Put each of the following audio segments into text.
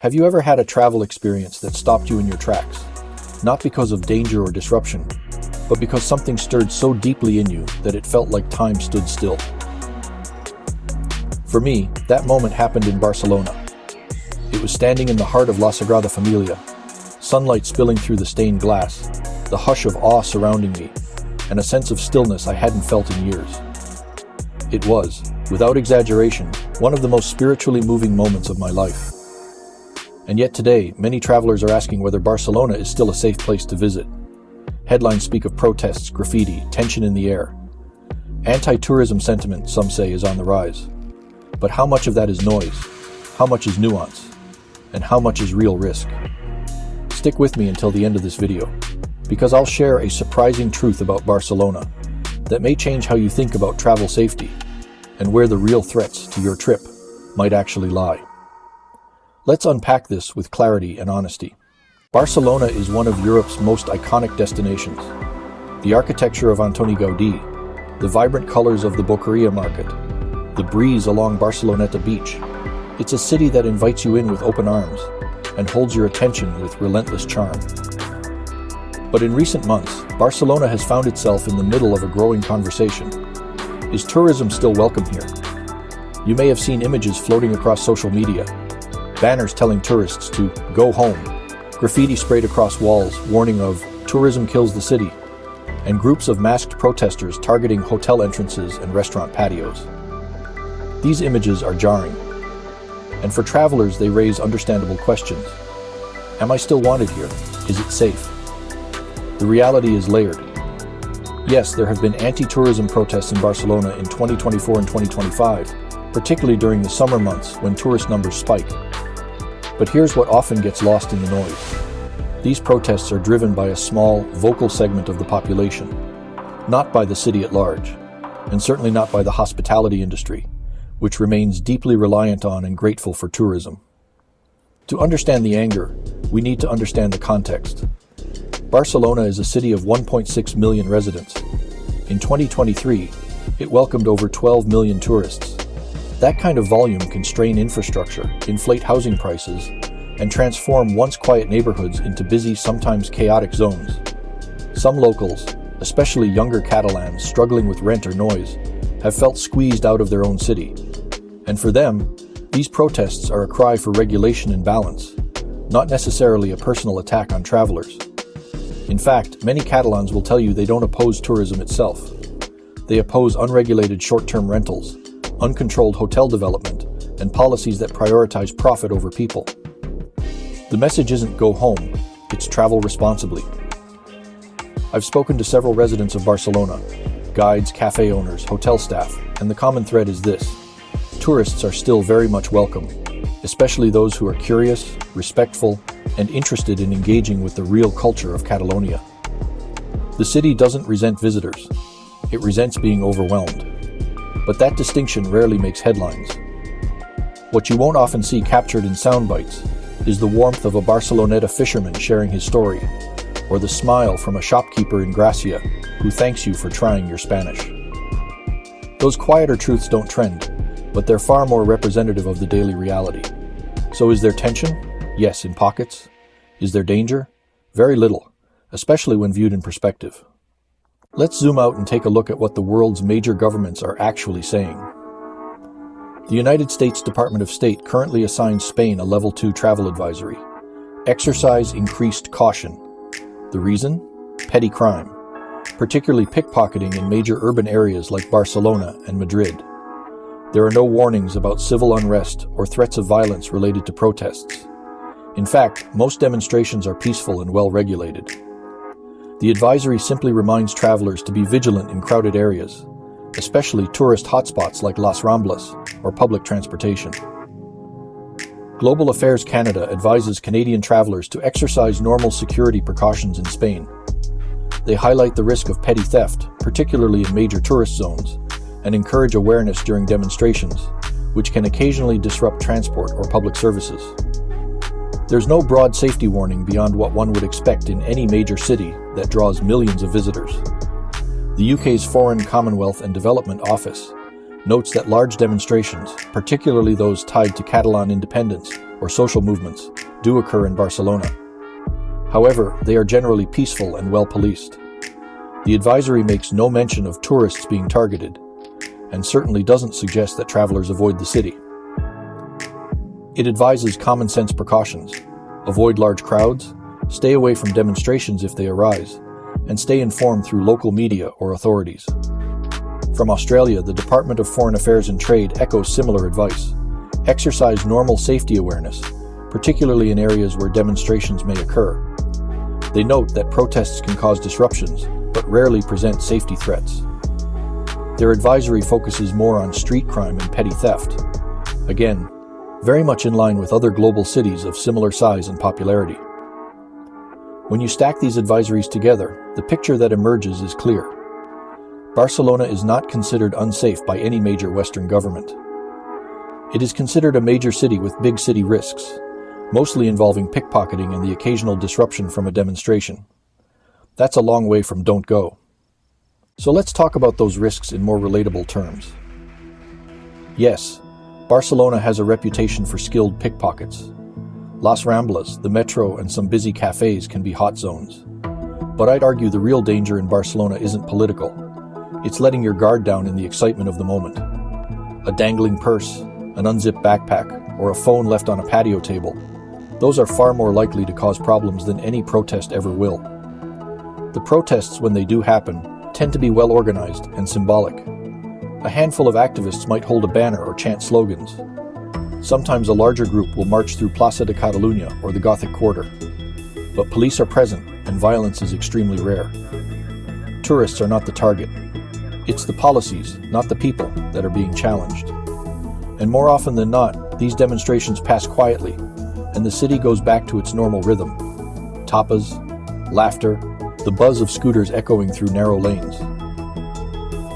Have you ever had a travel experience that stopped you in your tracks? Not because of danger or disruption, but because something stirred so deeply in you that it felt like time stood still. For me, that moment happened in Barcelona. It was standing in the heart of La Sagrada Familia, sunlight spilling through the stained glass, the hush of awe surrounding me, and a sense of stillness I hadn't felt in years. It was, without exaggeration, one of the most spiritually moving moments of my life. And yet today, many travelers are asking whether Barcelona is still a safe place to visit. Headlines speak of protests, graffiti, tension in the air. Anti-tourism sentiment, some say, is on the rise. But how much of that is noise? How much is nuance? And how much is real risk? Stick with me until the end of this video, because I'll share a surprising truth about Barcelona that may change how you think about travel safety and where the real threats to your trip might actually lie. Let's unpack this with clarity and honesty. Barcelona is one of Europe's most iconic destinations. The architecture of Antoni Gaudí, the vibrant colors of the Boqueria market, the breeze along Barceloneta beach. It's a city that invites you in with open arms and holds your attention with relentless charm. But in recent months, Barcelona has found itself in the middle of a growing conversation. Is tourism still welcome here? You may have seen images floating across social media, banners telling tourists to go home, graffiti sprayed across walls warning of tourism kills the city, and groups of masked protesters targeting hotel entrances and restaurant patios. These images are jarring, and for travelers they raise understandable questions. Am I still wanted here? Is it safe? The reality is layered. Yes, there have been anti-tourism protests in Barcelona in 2024 and 2025, particularly during the summer months when tourist numbers spike. But here's what often gets lost in the noise. These protests are driven by a small, vocal segment of the population, not by the city at large, and certainly not by the hospitality industry, which remains deeply reliant on and grateful for tourism. To understand the anger, we need to understand the context. Barcelona is a city of 1.6 million residents. In 2023, it welcomed over 12 million tourists. That kind of volume can strain infrastructure, inflate housing prices, and transform once quiet neighborhoods into busy, sometimes chaotic zones. Some locals, especially younger Catalans struggling with rent or noise, have felt squeezed out of their own city. And for them, these protests are a cry for regulation and balance, not necessarily a personal attack on travelers. In fact, many Catalans will tell you they don't oppose tourism itself. They oppose unregulated short-term rentals, uncontrolled hotel development, and policies that prioritize profit over people. The message isn't go home, it's travel responsibly. I've spoken to several residents of Barcelona, guides, cafe owners, hotel staff, and the common thread is this: tourists are still very much welcome, especially those who are curious, respectful, and interested in engaging with the real culture of Catalonia. The city doesn't resent visitors, it resents being overwhelmed. But that distinction rarely makes headlines. What you won't often see captured in sound bites is the warmth of a Barceloneta fisherman sharing his story, or the smile from a shopkeeper in Gracia who thanks you for trying your Spanish. Those quieter truths don't trend, but they're far more representative of the daily reality. So is there tension? Yes, in pockets. Is there danger? Very little, especially when viewed in perspective. Let's zoom out and take a look at what the world's major governments are actually saying. The United States Department of State currently assigns Spain a Level 2 travel advisory. Exercise increased caution. The reason? Petty crime, particularly pickpocketing in major urban areas like Barcelona and Madrid. There are no warnings about civil unrest or threats of violence related to protests. In fact, most demonstrations are peaceful and well-regulated. The advisory simply reminds travelers to be vigilant in crowded areas, especially tourist hotspots like Las Ramblas or public transportation. Global Affairs Canada advises Canadian travelers to exercise normal security precautions in Spain. They highlight the risk of petty theft, particularly in major tourist zones, and encourage awareness during demonstrations, which can occasionally disrupt transport or public services. There's no broad safety warning beyond what one would expect in any major city that draws millions of visitors. The UK's Foreign, Commonwealth and Development Office notes that large demonstrations, particularly those tied to Catalan independence, or social movements do occur in Barcelona. However, they are generally peaceful and well-policed. The advisory makes no mention of tourists being targeted, and certainly doesn't suggest that travelers avoid the city. It advises common-sense precautions: avoid large crowds, stay away from demonstrations if they arise, and stay informed through local media or authorities. From Australia, the Department of Foreign Affairs and Trade echoes similar advice. Exercise normal safety awareness, particularly in areas where demonstrations may occur. They note that protests can cause disruptions, but rarely present safety threats. Their advisory focuses more on street crime and petty theft. Again, very much in line with other global cities of similar size and popularity. When you stack these advisories together, the picture that emerges is clear. Barcelona is not considered unsafe by any major Western government. It is considered a major city with big city risks, mostly involving pickpocketing and the occasional disruption from a demonstration. That's a long way from don't go. So let's talk about those risks in more relatable terms. Yes, Barcelona has a reputation for skilled pickpockets. Las Ramblas, the metro, and some busy cafes can be hot zones. But I'd argue the real danger in Barcelona isn't political. It's letting your guard down in the excitement of the moment. A dangling purse, an unzipped backpack, or a phone left on a patio table. Those are far more likely to cause problems than any protest ever will. The protests, when they do happen, tend to be well organized and symbolic. A handful of activists might hold a banner or chant slogans. Sometimes a larger group will march through Plaça de Catalunya or the Gothic Quarter. But police are present, and violence is extremely rare. Tourists are not the target. It's the policies, not the people, that are being challenged. And more often than not, these demonstrations pass quietly, and the city goes back to its normal rhythm. Tapas, laughter, the buzz of scooters echoing through narrow lanes.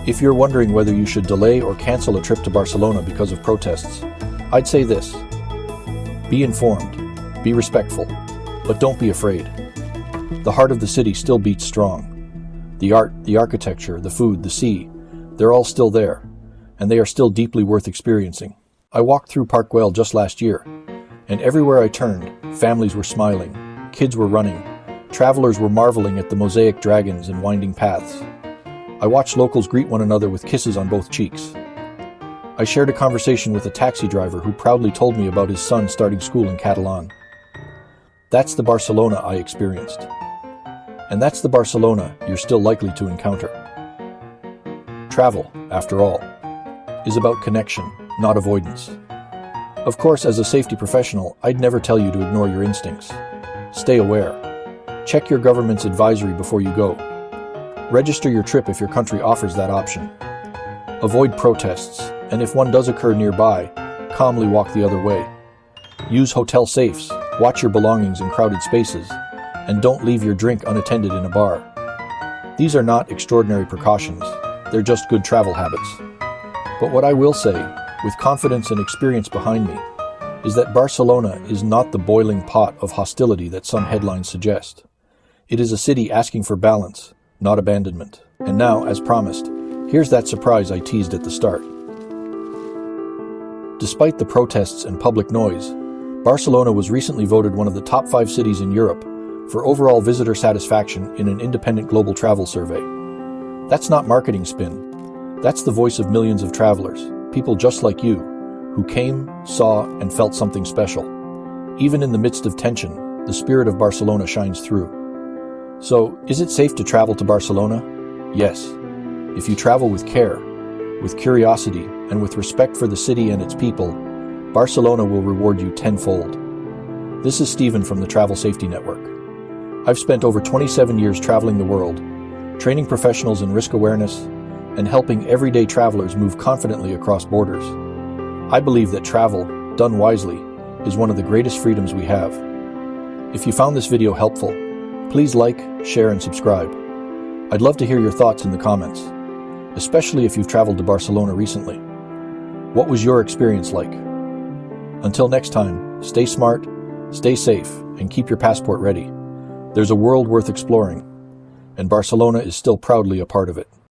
If you're wondering whether you should delay or cancel a trip to Barcelona because of protests, I'd say this: be informed, be respectful, but don't be afraid. The heart of the city still beats strong. The art, the architecture, the food, the sea, they're all still there, and they are still deeply worth experiencing. I walked through Park Güell just last year, and everywhere I turned, families were smiling, kids were running, travelers were marveling at the mosaic dragons and winding paths. I watched locals greet one another with kisses on both cheeks. I shared a conversation with a taxi driver who proudly told me about his son starting school in Catalan. That's the Barcelona I experienced. And that's the Barcelona you're still likely to encounter. Travel, after all, is about connection, not avoidance. Of course, as a safety professional, I'd never tell you to ignore your instincts. Stay aware. Check your government's advisory before you go. Register your trip if your country offers that option. Avoid protests, and if one does occur nearby, calmly walk the other way. Use hotel safes, watch your belongings in crowded spaces, and don't leave your drink unattended in a bar. These are not extraordinary precautions, they're just good travel habits. But what I will say, with confidence and experience behind me, is that Barcelona is not the boiling pot of hostility that some headlines suggest. It is a city asking for balance, not abandonment. And now, as promised, here's that surprise I teased at the start. Despite the protests and public noise, Barcelona was recently voted one of the top 5 cities in Europe for overall visitor satisfaction in an independent global travel survey. That's not marketing spin. That's the voice of millions of travelers, people just like you, who came, saw, and felt something special. Even in the midst of tension, the spirit of Barcelona shines through. So, is it safe to travel to Barcelona? Yes. If you travel with care, with curiosity, and with respect for the city and its people, Barcelona will reward you tenfold. This is Stephen from the Travel Safety Network. I've spent over 27 years traveling the world, training professionals in risk awareness, and helping everyday travelers move confidently across borders. I believe that travel, done wisely, is one of the greatest freedoms we have. If you found this video helpful, please like, share, and subscribe. I'd love to hear your thoughts in the comments, especially if you've traveled to Barcelona recently. What was your experience like? Until next time, stay smart, stay safe, and keep your passport ready. There's a world worth exploring, and Barcelona is still proudly a part of it.